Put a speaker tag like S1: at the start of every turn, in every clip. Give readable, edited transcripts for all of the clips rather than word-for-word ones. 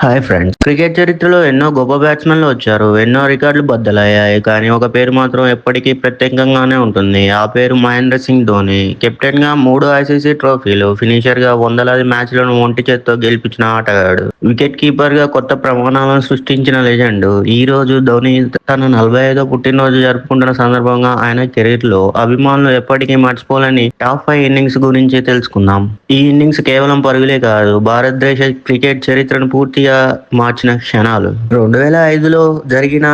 S1: Hi friends. Cricket చరిత్రలో ఎన్నో గొప్ప బ్యాట్స్‌మెన్‌లు వచ్చారు. ఎన్నో రికార్డులు బద్దలయ్యాయి. కానీ ఒక పేరు మాత్రం ఎప్పటికీ ప్రత్యేకంగానే ఉంటుంది. ఆ పేరు మహేంద్ర సింగ్ ధోని. కెప్టెన్‌గా 3 ఐసీసీ ట్రోఫీలు, ఫినిషర్‌గా వందలాది మ్యాచ్‌లను ఒంటి చేత్తో గెలిపించిన ఆటగాడు. వికెట్ కీపర్‌గా కొత్త ప్రమాణాలను సృష్టించిన లెజెండ్. ఈ రోజు ధోని తన 45వ పుట్టినరోజు జరుపుకుంటున్న సందర్భంగా ఆయన కెరీర్‌లో అభిమానులు ఎప్పటికీ మర్చిపోలేని టాప్ 5 ఇన్నింగ్స్ గురించి తెలుసుకుందాం. ఈ ఇన్నింగ్స్ కేవలం పరుగులే కాదు, భారతదేశ క్రికెట్ చరిత్రను పూర్తిగా మార్చిన క్షణాలు. 2005లో జరిగిన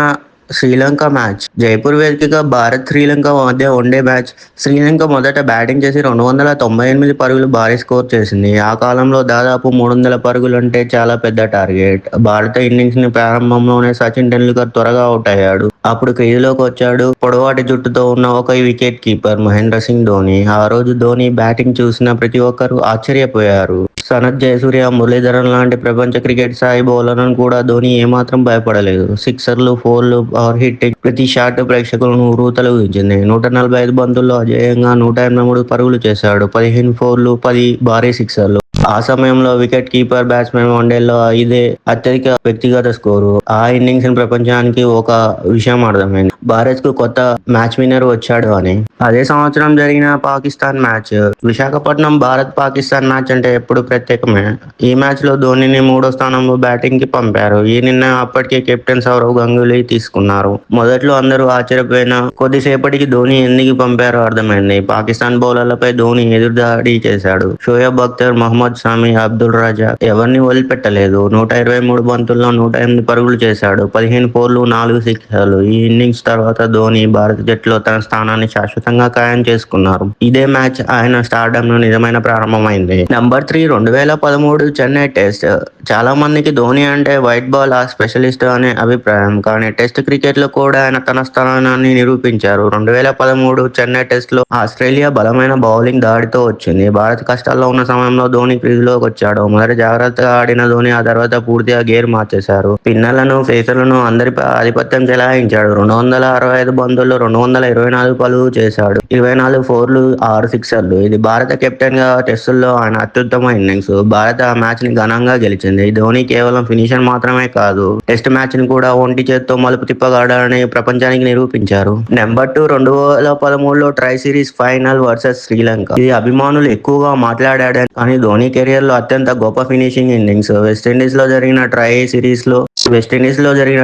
S1: శ్రీలంక మ్యాచ్. జైపూర్ వేదికగా భారత్ శ్రీలంక మధ్య వన్డే మ్యాచ్. శ్రీలంక మొదట బ్యాటింగ్ చేసి 298 పరుగులు భారీ స్కోర్ చేసింది. ఆ కాలంలో దాదాపు 300 పరుగులంటే చాలా పెద్ద టార్గెట్. భారత ఇన్నింగ్స్ ని ప్రారంభంలోనే సచిన్ టెండూల్కర్ త్వరగా అవుట్ అయ్యాడు. అప్పుడు క్రీజులోకి వచ్చాడు పొడవాటి జుట్టుతో ఉన్న ఒక వికెట్ కీపర్ మహేంద్ర సింగ్ ధోని. ఆ రోజు ధోని బ్యాటింగ్ చూసిన ప్రతి ఒక్కరూ ఆశ్చర్యపోయారు. సనత్ జయసూర్య, మురళీధరన్ లాంటి ప్రపంచ క్రికెట్ స్థాయి బౌలర్లను కూడా ధోని ఏమాత్రం భయపడలేదు. సిక్సర్లు, ఫోర్లు, పవర్ హిట్టింగ్, ప్రతి షాట్ ప్రేక్షకులను ఉర్రూతలూగించింది. 145 బంతుల్లో అజేయంగా 183 పరుగులు చేశాడు. 15 ఫోర్లు, 10 భారీ సిక్సర్లు. ఆ సమయంలో వికెట్ కీపర్ బ్యాట్స్మెన్ వన్డేల్లో ఇదే అత్యధిక వ్యక్తిగత స్కోరు. ఆ ఇన్నింగ్స్ ప్రపంచానికి ఒక విషయం అర్థమైంది: భారత్ కు కొత్త మ్యాచ్ విన్నర్ వచ్చాడు అని. అదే సంవత్సరం జరిగిన పాకిస్తాన్ మ్యాచ్. విశాఖపట్నం భారత్ పాకిస్తాన్ మ్యాచ్ అంటే ఎప్పుడు ప్రత్యేకమే. ఈ మ్యాచ్ లో ధోనిని 3వ స్థానంలో బ్యాటింగ్ కి పంపారు. ఈ నిర్ణయం అప్పటికే కెప్టెన్ సౌరవ్ గంగూలీ తీసుకున్నారు. మొదట్లో అందరూ ఆశ్చర్యపోయినా కొద్దిసేపటికి ధోని ఎందుకు పంపారో అర్థమైంది. పాకిస్తాన్ బౌలర్లపై ధోని ఎదురుదాడి చేశాడు. షోయబ్ అఖ్తర్, మహమ్మద్ షమి, అబ్దుల్ రజా ఎవరిని వదిలిపెట్టలేదు. 123 బంతుల్లో 108 పరుగులు చేశాడు. 15 ఫోర్లు, 4 సిక్సర్లు. ఈ ఇన్నింగ్స్ తర్వాత ధోని భారత జట్టులో తన స్థానాన్ని శాశ్వతంగా ఖాయం చేసుకున్నారు. ఇదే మ్యాచ్ ఆయన స్టార్డమ్ ను నిజమైన ప్రారంభమైంది. Number 3, 2013 Chennai test. చాలా మందికి ధోని అంటే వైట్ బాల్ స్పెషలిస్ట్ అనే అభిప్రాయం. కానీ టెస్ట్ క్రికెట్ లో కూడా ఆయన తన స్థానాన్ని నిరూపించారు. 2013 చెన్నై టెస్ట్ లో ఆస్ట్రేలియా బలమైన బౌలింగ్ దాడితో వచ్చింది. భారత్ కష్టాల్లో ఉన్న సమయంలో ధోని క్రీజులోకి వచ్చాడు. మొదట జాగ్రత్తగా ఆడిన ధోని ఆ తర్వాత పూర్తిగా గేర్ మార్చేశారు. స్పిన్నర్లను, పేసర్లను అందరిపై ఆధిపత్యం చెలాయించాడు. 265 బంతుల్లో 224 పరుగులు చేశాడు. 24 ఫోర్లు, 6 సిక్సర్లు. ఇది భారత కెప్టెన్ గా టెస్టుల్లో ఆయన అత్యుత్తమ ఇన్నింగ్స్. భారత్ ఆ మ్యాచ్ ని ఘనంగా గెలిచింది. ధోని కేవలం ఫినిషర్ మాత్రమే కాదు, టెస్ట్ మ్యాచ్ ని కూడా ఒంటి చేత్తో మలుపు తిప్పగలడని ప్రపంచానికి నిరూపించారు. Number 2, 2013లో try series final versus Sri Lanka. ఇది అభిమానులు ఎక్కువగా మాట్లాడాడని, కానీ ధోని కెరియర్ లో అత్యంత గొప్ప ఫినిషింగ్ ఇన్నింగ్స్. వెస్టిండీస్ లో జరిగిన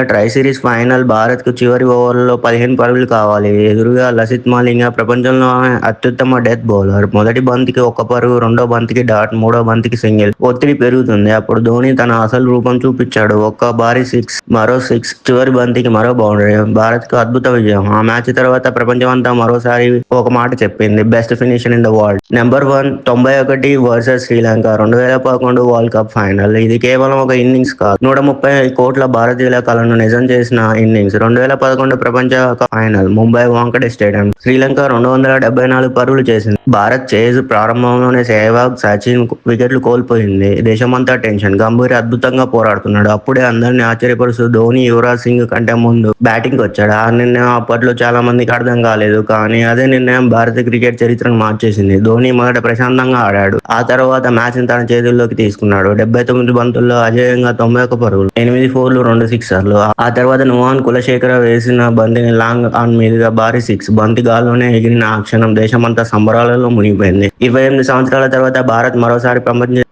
S1: ట్రై సిరీస్ ఫైనల్. భారత్ కు చివరి ఓవర్లలో 15 పరుగులు కావాలి. ఎదురుగా లసిత్ మాలింగ ప్రపంచంలో అత్యుత్తమ డెత్ బౌలర్. మొదటి బంతికి 1 పరుగు, రెండో బంతికి డాట్, మూడో బంతికి సింగిల్. ఒత్తిడి పెరుగుతుంది. అప్పుడు ధోని తన అసలు రూపం చూపించాడు. ఒక్క భారీ సిక్స్, మరో సిక్స్, చివరి బంతికి మరో బౌండరీ. భారత్ కు అద్భుత విజయం. ఆ మ్యాచ్ తర్వాత ప్రపంచమంతా మరోసారి ఒక మాట చెప్పింది: best finisher in the world. Number 1, 91 versus Sri Lanka 2011 world cup final. ఇది కేవలం ఒక ఇన్నింగ్స్ కాదు, 130 కోట్ల భారతీయుల కలను నిజం చేసిన ఇన్నింగ్స్. 2011 ప్రపంచ cup final, Mumbai Wankhede stadium. Sri Lanka 274 పరుగులు చేసింది. భారత్ చేజ్ ప్రారంభంలోనే సెహ్వాగ్, సచిన్ వికెట్లు కోల్పోయింది. దేశమంతా టెన్షన్. గంభీర్ అద్భుతంగా పోరాడుతున్నాడు. అప్పుడే అందరినీ ఆశ్చర్యపరుస్తూ ధోని యువరాజ్ సింగ్ కంటే ముందు బ్యాటింగ్ వచ్చాడు. ఆ నిర్ణయం అప్పట్లో చాలా మందికి అర్థం కాలేదు, కానీ అదే నిర్ణయం భారత క్రికెట్ చరిత్రను మార్చేసింది. ధోని మొదట ప్రశాంతంగా ఆడాడు. ఆ తర్వాత మ్యాచ్ ని తన చేతుల్లోకి తీసుకున్నాడు. 79 బంతుల్లో అజేయంగా 91 పరుగులు, 8 ఫోర్లు, 2 సిక్సర్లు. ఆ తర్వాత నువాన్ కులశేఖర వేసిన బంతిని లాంగ్ ఆన్ మీదుగా భారీ సిక్స్. బంతి గాల్లోనే ఎగిరిన ఆ క్షణం దేశమంతా సంబరాలలో మునిగిపోయింది. 28 సంవత్సరాల తర్వాత భారత్ మరోసారి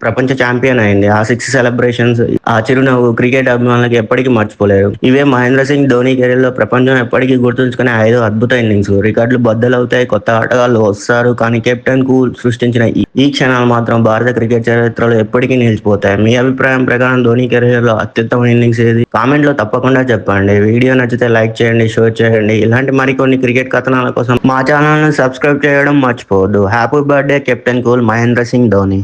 S1: ప్రపంచ ఛాంపియన్ అయింది. ఆ సిక్స్ సెలబ్రేషన్స్, ఆ చిరునవ్వు క్రికెట్ అభిమానులకు ఎప్పటికీ మర్చిపోలేరు. ఇవే మహేంద్ర సింగ్ ధోని కెరీర్ లో ప్రపంచం ఎప్పటికీ గుర్తుంచుకునే 5 అద్భుత ఇన్నింగ్స్. రికార్డులు బద్దలవుతాయి, కొత్త ఆటగాళ్లు వస్తారు, కానీ కెప్టెన్ కు సృష్టించిన ఈ క్షణాలు మాత్రం భారత క్రికెట్ చరిత్రలో ఎప్పటికీ నిలిచిపోతాయి. మీ అభిప్రాయం ప్రకారం ధోని కెరీర్ లో అత్యుత్తమ ఇన్నింగ్స్ ఏది? కామెంట్ లో తప్పకుండా చెప్పండి. వీడియో నచ్చితే లైక్ చేయండి, షేర్ చేయండి. ఇలాంటి మరికొన్ని క్రికెట్ కథనాల కోసం మా ఛానల్ ను సబ్స్క్రైబ్ చేయడం మర్చిపోవద్దు. Happy birthday captain cool Mahendra Singh Dhoni.